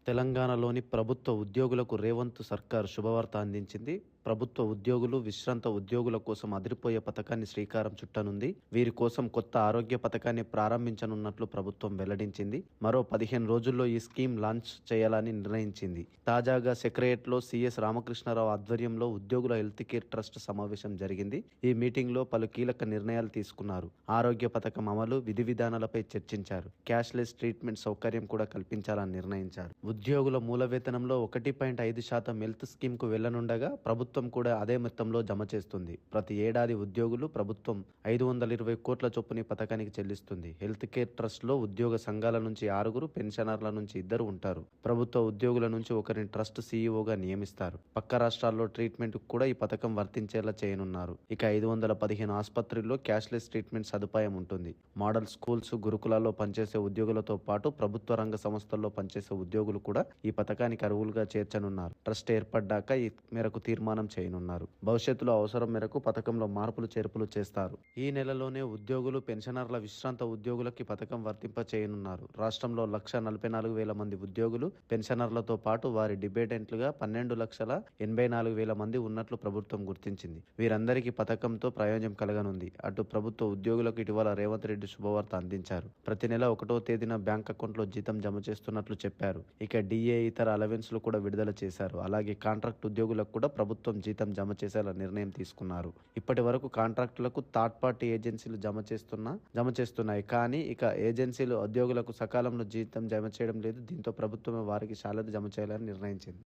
తెలంగాణలోని ప్రభుత్వ ఉద్యోగులకు రేవంత్ సర్కార్ శుభవార్త అందించింది. ప్రభుత్వ ఉద్యోగులు, విశ్రాంత ఉద్యోగుల కోసం అదిరిపోయే పథకాన్ని శ్రీకారం చుట్టనుంది. వీరి కోసం కొత్త ఆరోగ్య పథకాన్ని ప్రారంభించనున్నట్లు ప్రభుత్వం వెల్లడించింది. మరో 15 రోజుల్లో ఈ స్కీమ్ లాంచ్ చేయాలని నిర్ణయించింది. తాజాగా సెక్రటేరియట్లో సీఎస్ రామకృష్ణారావు ఆధ్వర్యంలో ఉద్యోగుల హెల్త్ కేర్ ట్రస్ట్ సమావేశం జరిగింది. ఈ మీటింగ్లో పలు కీలక నిర్ణయాలు తీసుకున్నారు. ఆరోగ్య పథకం అమలు, విధి విధానాలపై చర్చించారు. క్యాష్లెస్ ట్రీట్మెంట్ సౌకర్యం కూడా కల్పించాలని నిర్ణయించారు. ఉద్యోగుల మూల వేతనంలో 1.5% హెల్త్ స్కీమ్కు వెళ్లనుండగా ప్రభుత్వం కూడా అదే మొత్తంలో జమ చేస్తుంది. ప్రతి ఏడాది ఉద్యోగులు ప్రభుత్వం 520 కోట్ల చొప్పున పథకానికి చెల్లిస్తుంది. హెల్త్ కేర్ ట్రస్ట్లో ఉద్యోగ సంఘాల నుంచి 6, పెన్షనర్ల నుంచి 2 ఉంటారు. ప్రభుత్వ ఉద్యోగుల నుంచి ఒకరిని ట్రస్ట్ సీఈఓగా నియమిస్తారు. పక్క రాష్ట్రాల్లో ట్రీట్మెంట్ కూడా ఈ పథకం వర్తించేలా చేయనున్నారు. ఇక 515 ఆసుపత్రుల్లో క్యాష్లెస్ ట్రీట్మెంట్ సదుపాయం ఉంటుంది. మోడల్ స్కూల్స్, గురుకులాల్లో పనిచేసే ఉద్యోగులతో పాటు ప్రభుత్వ రంగ సంస్థల్లో పనిచేసే ఉద్యోగులు కూడా ఈ పథకానికి అర్హులుగా చేర్చనున్నారు. ట్రస్ట్ ఏర్పడ్డాక ఈ మేరకు తీర్మానం చేయనున్నారు. భవిష్యత్తులో అవసరం మేరకు పథకంలో మార్పులు చేర్పులు చేస్తారు. ఈ నెలలోనే ఉద్యోగులు, పెన్షనర్ల, విశ్రాంత ఉద్యోగులకు పథకం వర్తింప చేయనున్నారు. రాష్ట్రంలో 1,44,000 మంది ఉద్యోగులు, పెన్షనర్లతో పాటు వారి డిపెండెంట్లుగా 12,84,000 మంది ఉన్నట్లు ప్రభుత్వం గుర్తించింది. వీరందరికీ పథకంతో ప్రయోజనం కలగనుంది. అటు ప్రభుత్వ ఉద్యోగులకు ఇటీవల రేవంత్ రెడ్డి శుభవార్త అందించారు. ప్రతి నెల 1వ తేదీన బ్యాంక్ అకౌంట్లో జీతం జమ చేస్తున్నట్లు చెప్పారు. ఇక డిఏ, ఇతర అలవెన్స్లు కూడా విడుదల చేశారు. అలాగే కాంట్రాక్ట్ ఉద్యోగులకు కూడా ప్రభుత్వం జీతం జమ చేసేలా నిర్ణయం తీసుకున్నారు. ఇప్పటి వరకు కాంట్రాక్టులకు థర్డ్ పార్టీ ఏజెన్సీలు జమ చేస్తున్నాయి. కానీ ఇక ఏజెన్సీలు ఉద్యోగులకు సకాలంలో జీతం జమ చేయడం లేదు. దీంతో ప్రభుత్వమే వారికి శాలరీ జమ చేయాలని నిర్ణయించింది.